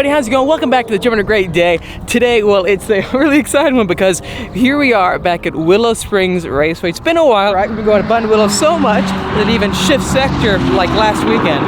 everybody, how's it going? Welcome back to the Gym on a Great Day. Today, well, it's a really exciting one because here we are back at Willow Springs Raceway. It's been a while, right? We've been going to Button Willow so much that it even shift sector like last weekend.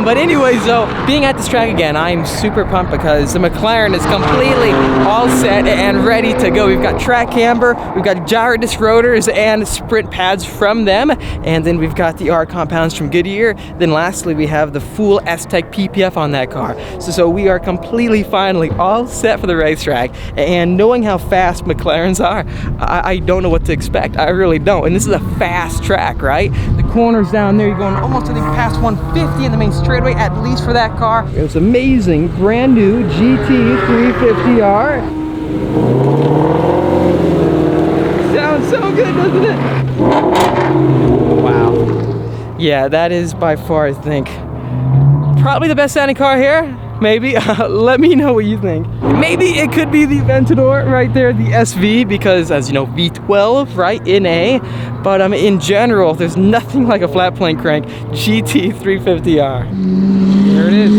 But anyways, though, being at this track again, I'm super pumped because the McLaren is completely all set and ready to go. We've got track camber, we've got gyro disc rotors and sprint pads from them, and then we've got the R compounds from Goodyear. Then lastly, we have the full S-Tech PPF on that car. So we are completely, finally, all set for the racetrack. And knowing how fast McLarens are, I don't know what to expect. I really don't. And this is a fast track, right? The corners down there, you're going almost, I think, past 150 in the main straightaway, at least for that car. It was amazing. Brand new GT 350R. Sounds so good, doesn't it? Wow. Yeah, that is by far, I think, probably the best sounding car here. Maybe. Let me know what you think. Maybe it could be the Aventador right there, the SV, because as you know, V12, right, in A. But in general, there's nothing like a flat plane crank GT 350R. There it is.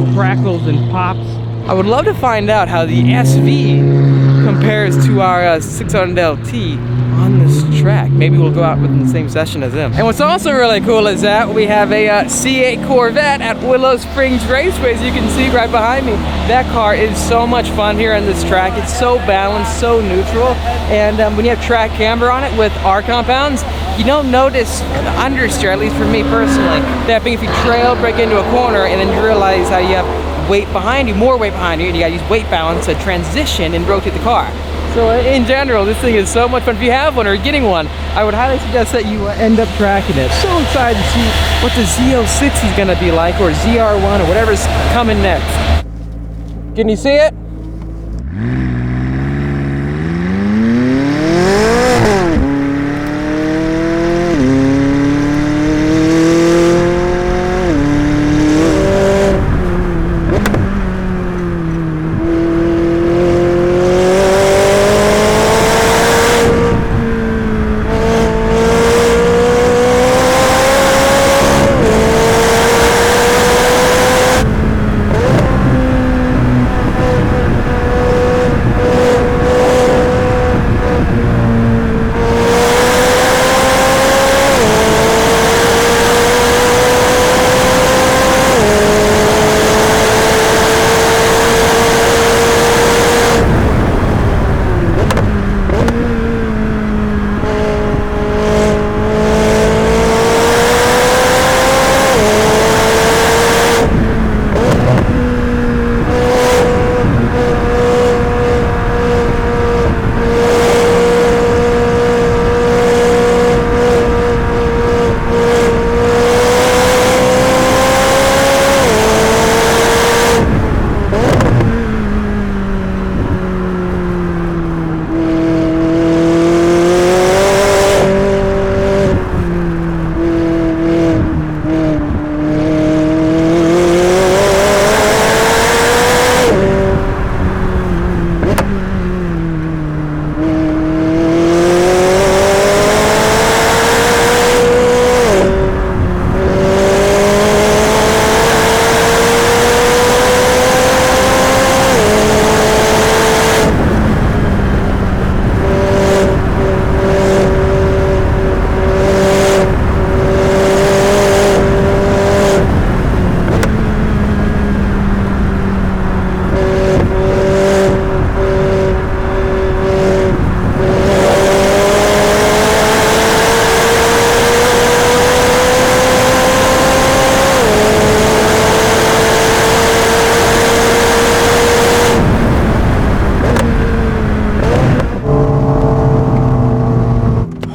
It crackles and pops. I would love to find out how the SV compares to our 600LT on this track. Maybe we'll go out within the same session as them. And what's also really cool is that we have a C8 Corvette at Willow Springs Raceway, as you can see right behind me. That car is so much fun here on this track. It's so balanced, so neutral, and when you have track camber on it with R compounds, you don't notice the understeer, at least for me personally, that being if you trail, break into a corner, and then you realize how you have weight behind you, more weight behind you, and you gotta use weight balance to transition and rotate the car. So in general, this thing is so much fun. If you have one or getting one, I would highly suggest that you end up tracking it. So excited to see what the Z06 is gonna be like, or ZR1, or whatever's coming next. Can you see it?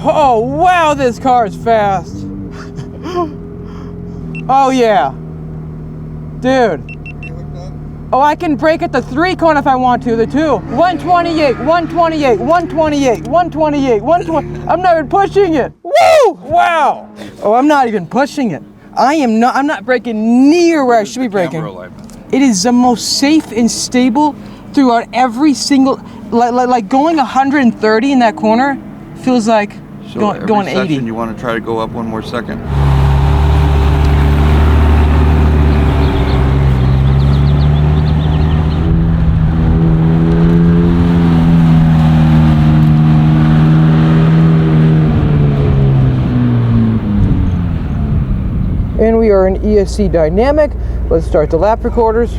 Oh wow, this car is fast. Oh yeah, dude. Oh, I can brake at the 3 cone if I want to, the 2. 128, 128, 128, 128, 120. I'm not even pushing it. Woo! Wow. Oh, I'm not even pushing it. I'm not braking near where I should be braking. It is the most safe and stable throughout every single, like going 130 in that corner feels like going 80. You want to try to go up one more second. we are in ESC Dynamic. Let's start the lap recorders.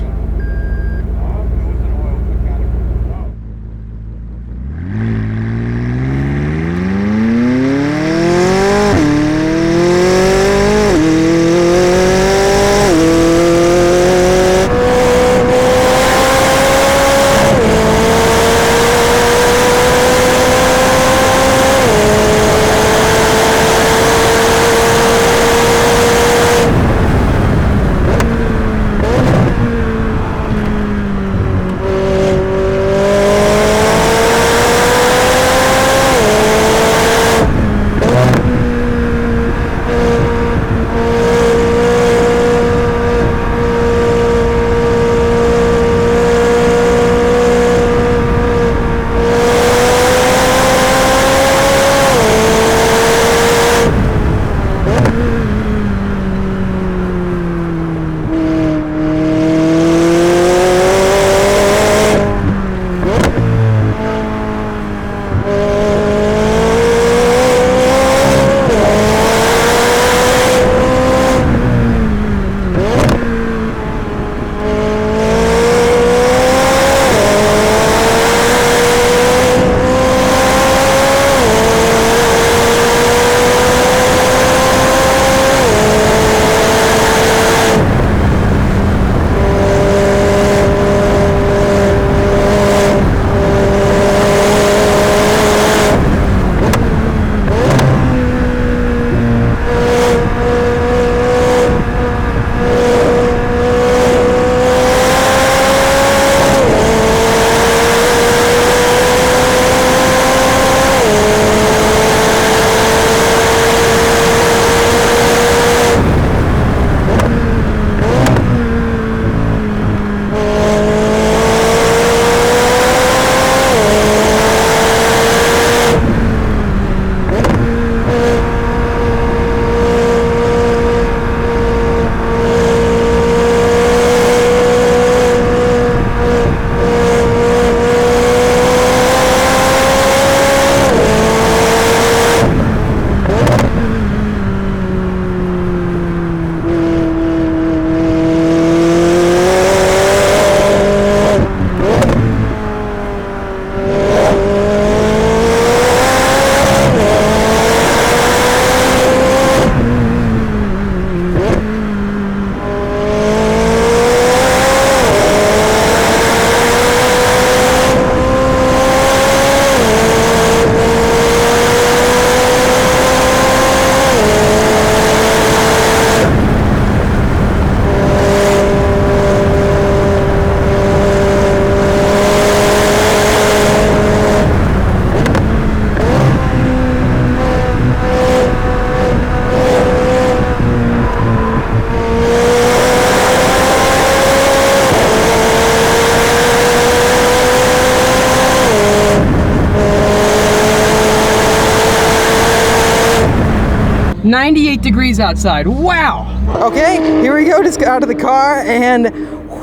"98 degrees outside. Wow!" Okay, here we go. Just got out of the car, and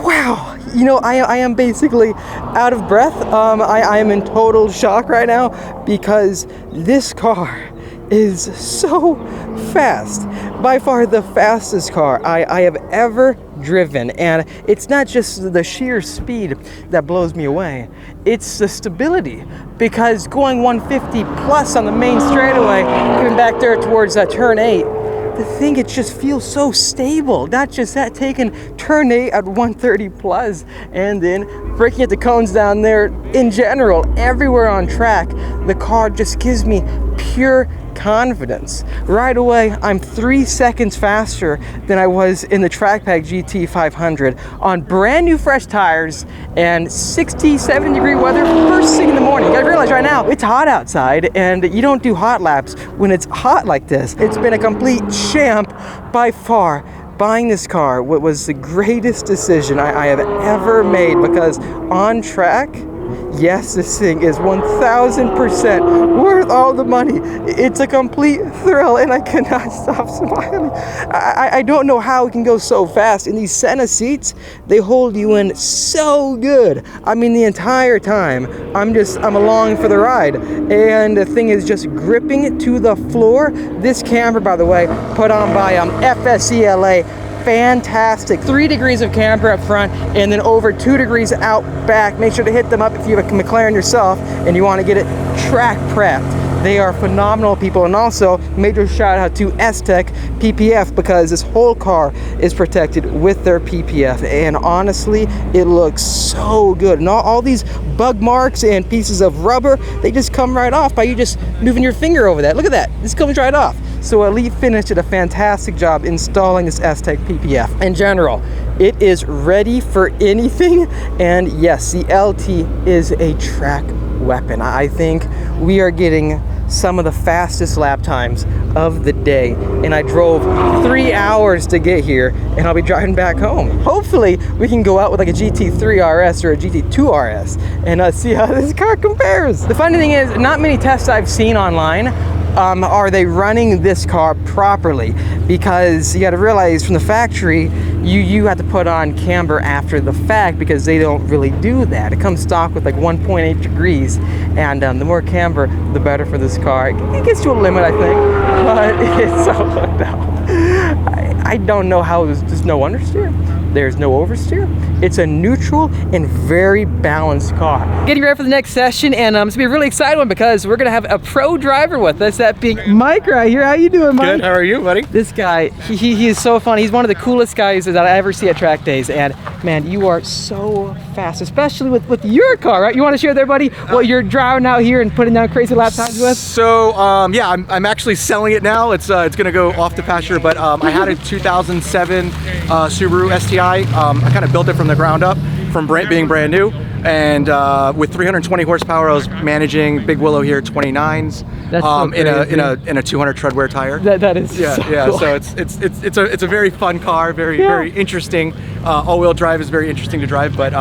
wow, you know, I am basically out of breath. I am in total shock right now because this car is so fast. By far the fastest car I have ever driven, and it's not just the sheer speed that blows me away, it's the stability, because going 150 plus on the main straightaway, even back there towards turn 8, the thing, it just feels so stable. Not just that, taking turn 8 at 130 plus, and then breaking at the cones down there. In general, everywhere on track, the car just gives me pure confidence. Right away, I'm 3 seconds faster than I was in the TrackPack GT 500 on brand new fresh tires and 67 degree weather first thing in the morning. You gotta realize right now, it's hot outside, and you don't do hot laps when it's hot like this. It's been a complete champ by far. Buying this car was the greatest decision I have ever made, because on track, Yes, this thing is 1000% worth all the money. It's a complete thrill, and I cannot stop smiling. I don't know how it can go so fast. In these Senna seats, they hold you in so good. I mean, the entire time, I'm along for the ride, and the thing is just gripping to the floor. This camber, by the way, put on by FSCLA. Fantastic. 3 degrees of camber up front and then over 2 degrees out back. Make sure to hit them up if you have a McLaren yourself and you want to get it track prepped. They are phenomenal people. And also major shout out to S-Tech PPF, because this whole car is protected with their PPF, and honestly it looks so good. And all these bug marks and pieces of rubber, they just come right off by you just moving your finger over that. Look at that, this comes right off. So Elite Finish did a fantastic job installing this S-Tech PPF. In general, it is ready for anything, and yes, the LT is a track weapon. I think we are getting some of the fastest lap times of the day, and I drove 3 hours to get here, and I'll be driving back home. Hopefully we can go out with like a GT3 RS or a GT2 RS and see how this car compares. The funny thing is, not many tests I've seen online are they running this car properly, because you got to realize from the factory you have to put on camber after the fact, because they don't really do that. It comes stock with like 1.8 degrees, and the more camber the better for this car. It gets to a limit, I think, but it's so hooked up. I don't know how there's no understeer, there's no oversteer. It's a neutral and very balanced car. Getting ready for the next session, and it's gonna be a really exciting one because we're gonna have a pro driver with us, that being Mike right here. How you doing, Mike? Good, how are you, buddy? This guy, he is so fun. He's one of the coolest guys that I ever see at track days, and man, you are so fast, especially with your car, right? You wanna share with everybody what you're driving out here and putting down crazy lap times with? So, yeah, I'm actually selling it now. It's gonna go off the pasture, but I had a 2007 Subaru STI. I kind of built it from the ground up, from being brand new, and with 320 horsepower, I was managing big Willow here 29s. That's so in a 200 treadwear tire. That is yeah, so yeah. cool. So it's a very fun car, very interesting. All-wheel drive is very interesting to drive, but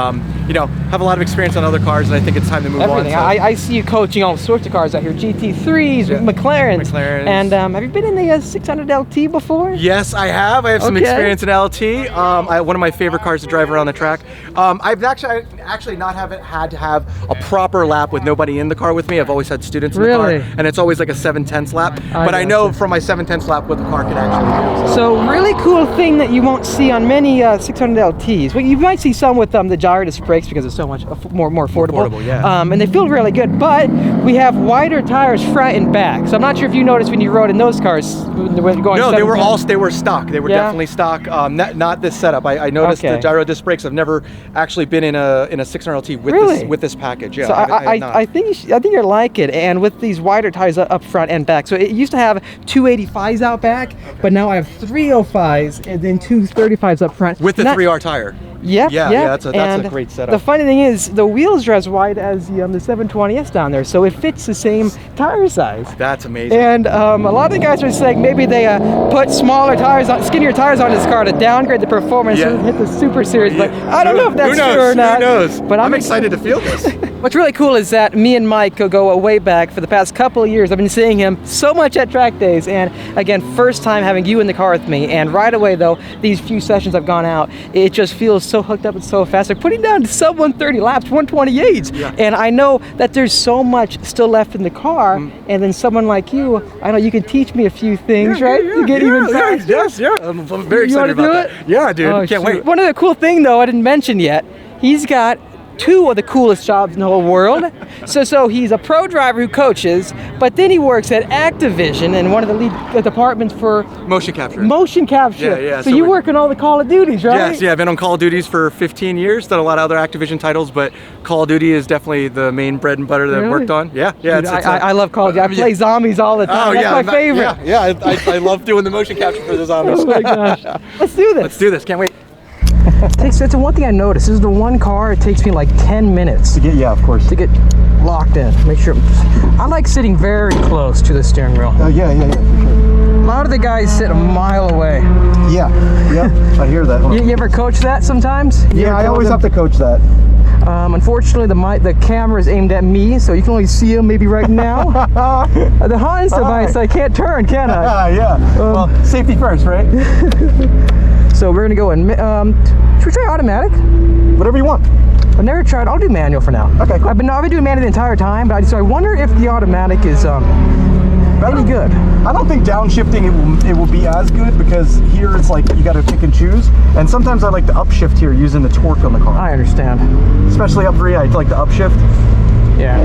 you know, have a lot of experience on other cars, and I think it's time to move on. So. I see you coaching all sorts of cars out here, GT3s, yeah. McLarens. And have you been in the 600LT before? Yes, I have. I have some experience in LT. One of my favorite cars to drive around the track. I've actually not had to have a proper lap with nobody in the car with me. I've always had students in the car, and it's always like a 7/10 lap. But I know from my 7/10 lap what the car can actually do. So really cool thing that you won't see on many 600LTs. Well, you might see some with the gyro disc brakes because it's so much more affordable. Yeah. And they feel really good. But we have wider tires front and back. So I'm not sure if you noticed when you rode in those cars when going. No, they were stock. They were definitely stock. Not this setup. I noticed the gyro disc brakes. I've never actually been in a 600LT with this package. Yeah. So I think you'll like it. And with these wider tires up front and back. So it used to have 285s out back, but now I have 305s and then 235s up front. With the 3R tire. Yeah, that's a great setup. The funny thing is, the wheels are as wide as the 720S down there, so it fits the same tire size. That's amazing. And a lot of the guys are saying maybe they put smaller tires on, skinnier tires on this car to downgrade the performance and hit the Super Series. But I don't know if that's true or not. Who knows? But I'm excited to feel this. What's really cool is that me and Mike go way back. For the past couple of years, I've been seeing him so much at track days, and again, first time having you in the car with me. And right away though, these few sessions I've gone out, it just feels so hooked up and so fast. They're putting down sub 130 laps, 128s, and I know that there's so much still left in the car. And then someone like you, I know you can teach me a few things, right? To get even faster. Yes, I'm very excited about that. Yeah, dude, can't wait. One other cool thing though, I didn't mention yet, he's got 2 of the coolest jobs in the whole world. So he's a pro driver who coaches, but then he works at Activision in one of the lead departments for motion capture. Yeah. So you work on all the Call of Duties, right? Yes, yeah. I've been on Call of Duties for 15 years. Done a lot of other Activision titles, but Call of Duty is definitely the main bread and butter that I've worked on. Yeah. Dude, I love Call of Duty. I play zombies all the time. That's my favorite. Yeah. I love doing the motion capture for the zombies. Oh my gosh. Let's do this. Let's do this. Can't wait. It's one thing I noticed. This is the one car. It takes me like 10 minutes to get. Yeah, of course. To get locked in. Make sure. I like sitting very close to the steering wheel. Yeah, for sure. A lot of the guys sit a mile away. Yeah, I hear that. You ever coach that sometimes? Yeah, I always have to coach that. Unfortunately, the camera is aimed at me, so you can only see him maybe right now. The Hans device, I can't turn, can I? Yeah. Well, safety first, right? So we're gonna go in. Should we try automatic? Whatever you want. I've never tried. I'll do manual for now. Okay, cool. I've been doing manual the entire time, but so I wonder if the automatic is any good. I don't think downshifting it will be as good, because here it's like you got to pick and choose, and sometimes I like to upshift here using the torque on the car. I understand. Especially up 3, I like to upshift. Yeah.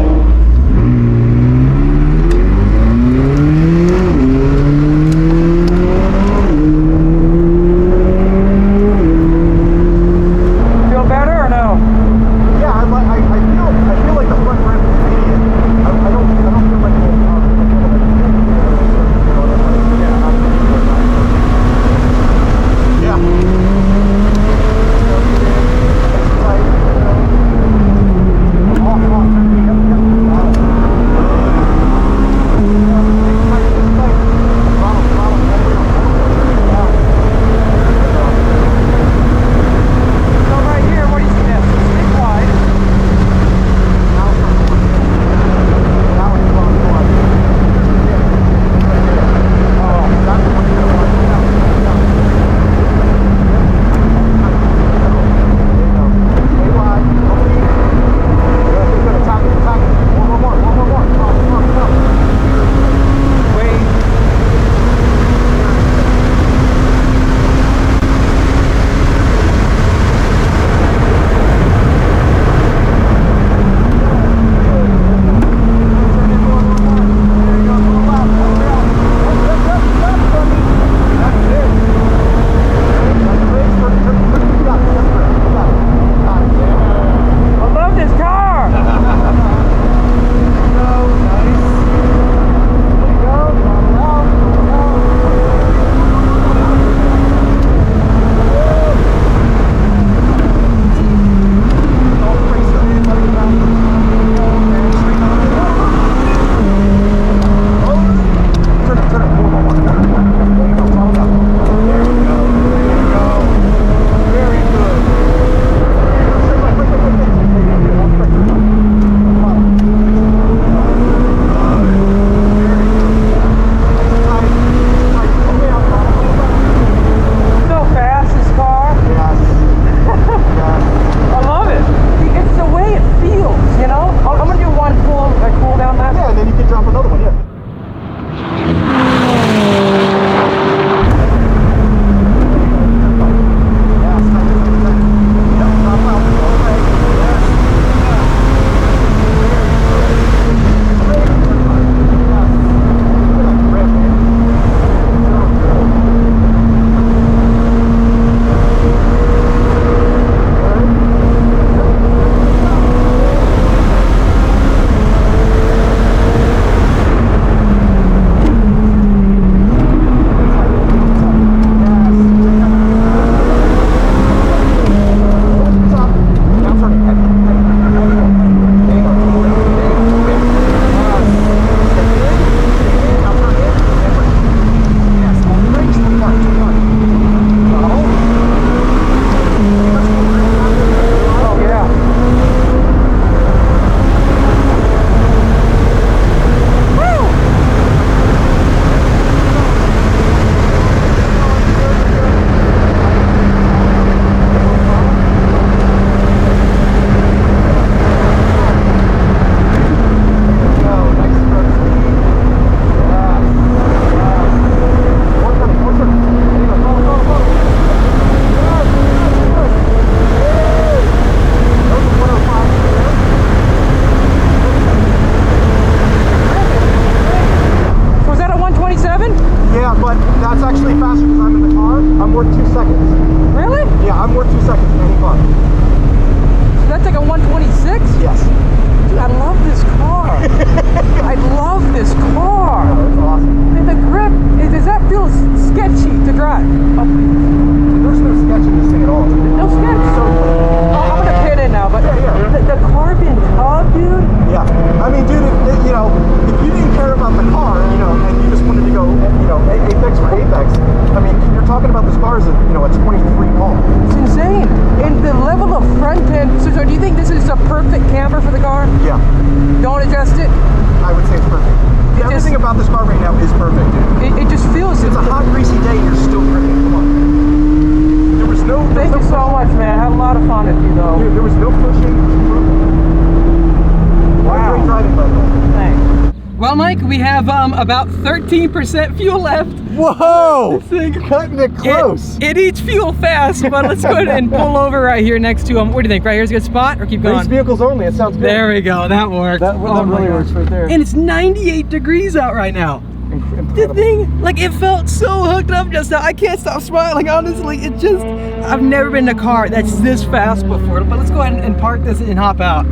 Well, Mike, we have about 13% fuel left. Whoa! This thing, Cutting it close. It eats fuel fast, but let's go ahead and pull over right here next to him. What do you think? Right here's a good spot, or keep going? Race vehicles only. It sounds good. There we go. That worked. That really works right there. And it's 98 degrees out right now. Incredible. The thing, like, it felt so hooked up just now. I can't stop smiling, honestly. It just, I've never been in a car that's this fast before. But let's go ahead and park this and hop out.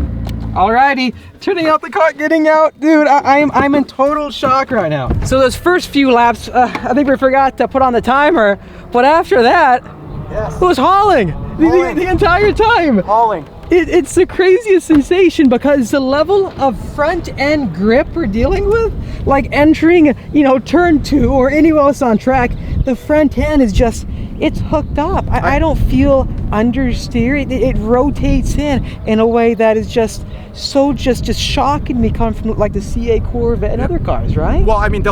Alrighty, turning out the car, getting out. Dude, I'm in total shock right now. So those first few laps, I think we forgot to put on the timer, but after that, Yes. it was hauling. The entire time. Hauling. It's the craziest sensation because the level of front end grip we're dealing with, like entering, you know, turn 2 or anywhere else on track, the front end is just, it's hooked up. I don't feel understeer. It rotates in a way that is just so just shocking me coming from like the CA Corvette and other cars, right? Well, I mean,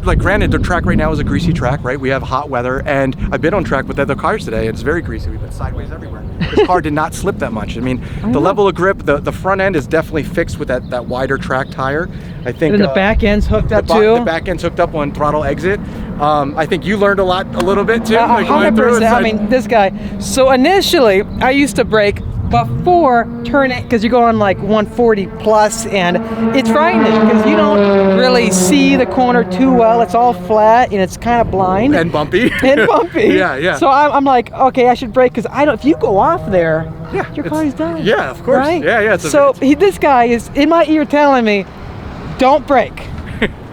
like granted, the track right now is a greasy track, right? We have hot weather, and I've been on track with other cars today. It's very greasy. We've been sideways everywhere. This car did not slip that much. I mean, the level of grip, the front end is definitely fixed with that wider track tire. I think. And the back end's hooked up too. The back end's hooked up on throttle exit. I think you learned a little bit too. Like going through 100%. I mean, this guy. So initially, I used to brake before turning, because you're going like 140 plus, and it's frightening because you don't really see the corner too well. It's all flat and it's kind of blind and bumpy. Yeah. So I'm like, okay, I should brake because I don't. If you go off there, your car is done. Yeah, of course. Right? Yeah. So this guy is in my ear telling me, don't brake.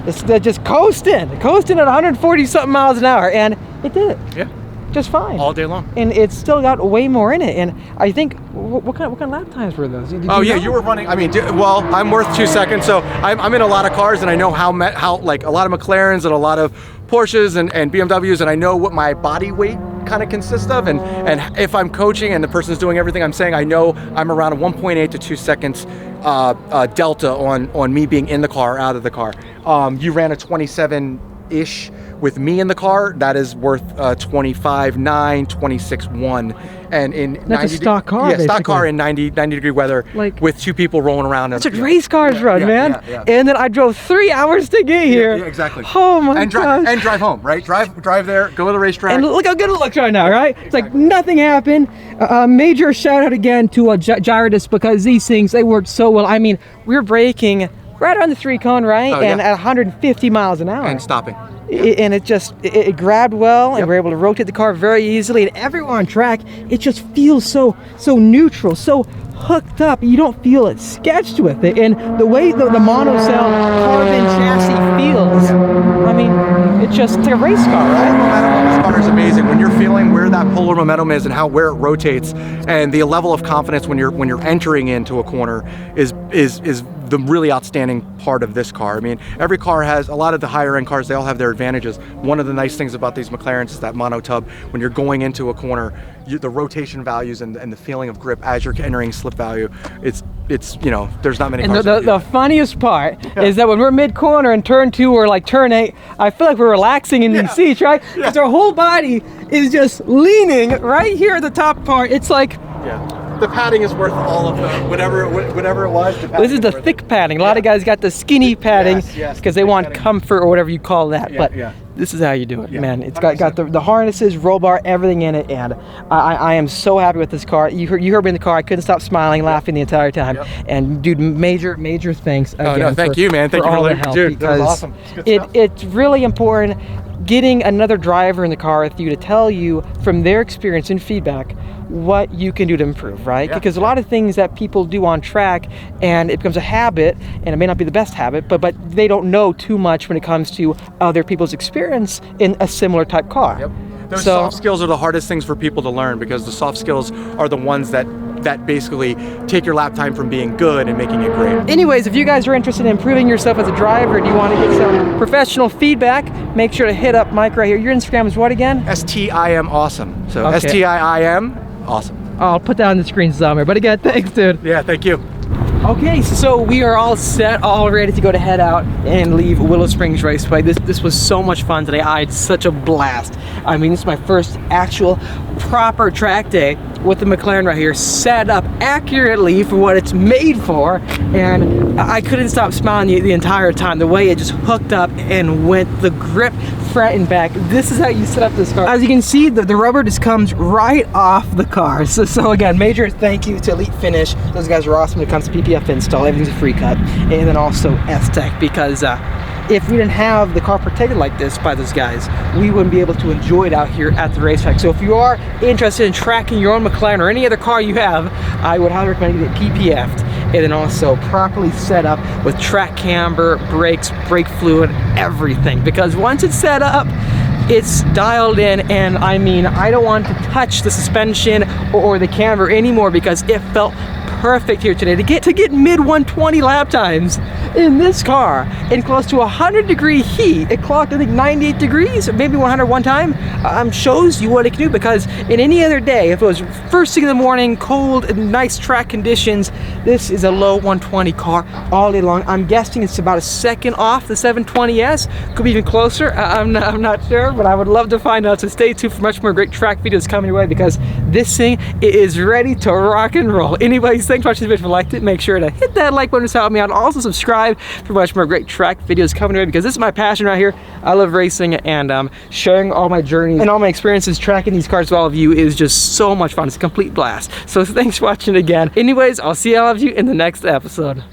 Just coasting at 140 something miles an hour, and it did it. Yeah. Just fine. All day long. And it's still got way more in it. And I think, what kind of lap times were those? You were running. I mean, well, I'm worth 2 seconds, so I'm in a lot of cars, and I know how like a lot of McLarens and a lot of Porsches and BMWs, and I know what my body weight kind of consists of, and if I'm coaching and the person's doing everything I'm saying, I know I'm around a 1.8 to 2 seconds delta on me being in the car, out of the car. You ran a 27-ish with me in the car. That is worth 25.9, 26.1. And in that's a stock car. Yeah, stock car in 90 degree weather, like, with 2 people rolling around. That's what race cars run, man. Yeah. And then I drove 3 hours to get here. Yeah, exactly. Oh my god. And drive home, right? Drive there, go to the racetrack. And look how good it looks right now, right? Exactly. It's like nothing happened. Major shout out again to Gyrodis, because these things, they worked so well. I mean, we're braking right on the 3-cone, right? And at 150 miles an hour. And stopping. And it grabbed well, and we're able to rotate the car very easily. And everywhere on track, it just feels so neutral, so hooked up. You don't feel it sketched with it. And the way the monocell carbon chassis feels, I mean, it's like a race car, right? The momentum on this car is amazing. When you're feeling where that polar momentum is and where it rotates, and the level of confidence when you're entering into a corner is the really outstanding part of this car. I mean, every car has, a lot of the higher end cars, they all have their advantages. One of the nice things about these McLarens is that mono tub. When you're going into a corner, the rotation values and the feeling of grip as you're entering slip value, it's you know, there's not many cars. And the funniest part is that when we're mid corner in turn 2 or like turn 8, I feel like we're relaxing in these seats, right? Because our whole body is just leaning right here at the top part. It's like, the padding is worth all of the whatever it was. This is the thick padding. A lot of guys got the skinny padding because they want comfort or whatever you call that. But this is how you do it, man. It's got the harnesses, roll bar, everything in it, and I am so happy with this car. You heard me in the car. I couldn't stop smiling, laughing the entire time. And dude, major thanks again. Thank you, man. Thank you for letting me, dude. That was awesome. It's really important getting another driver in the car with you to tell you from their experience and feedback what you can do to improve, right? Because a lot of things that people do on track, and it becomes a habit, and it may not be the best habit, but they don't know too much when it comes to other people's experience in a similar type car. Those soft skills are the hardest things for people to learn, because the soft skills are the ones that basically take your lap time from being good and making it great. Anyways, if you guys are interested in improving yourself as a driver and you want to get some professional feedback, make sure to hit up Mike right here. Your Instagram is what again? STIM awesome. So STIM awesome. I'll put that on the screen somewhere. But again, thanks, dude. Yeah, thank you. Okay, so we are all set, all ready to go to head out and leave Willow Springs Raceway. This was so much fun today. I had such a blast. I mean, this is my first actual proper track day with the McLaren right here, set up accurately for what it's made for, and I couldn't stop smiling the entire time. The way it just hooked up and went, the grip front and back. This is how you set up this car. As you can see, the rubber just comes right off the car. So again, major thank you to Elite Finish. Those guys are awesome when it comes to PPF install. Everything's a free cut. And then also S-Tech, because if we didn't have the car protected like this by those guys, we wouldn't be able to enjoy it out here at the racetrack. So if you are interested in tracking your own McLaren or any other car you have, I would highly recommend getting it PPF'd and then also properly set up with track camber, brakes, brake fluid, everything. Because once it's set up, it's dialed in, and I mean, I don't want to touch the suspension or the camber anymore because it felt perfect here today to get mid 120 lap times in this car in close to 100-degree heat. It clocked, I think, 98 degrees, maybe 100 one time. Shows you what it can do, because in any other day, if it was first thing in the morning, cold and nice track conditions, this is a low 120 car all day long. I'm guessing it's about a second off the 720S, could be even closer. I'm not sure, but I would love to find out. So stay tuned for much more great track videos coming your way, because this thing is ready to rock and roll. Anyways, thanks for watching this video. If you liked it, make sure to hit that like button to help me out. Also subscribe for much more great track videos coming your way, because this is my passion right here. I love racing, and sharing all my journeys and all my experiences tracking these cars with all of you is just so much fun. It's a complete blast. So thanks for watching again. Anyways, I'll see all of you in the next episode.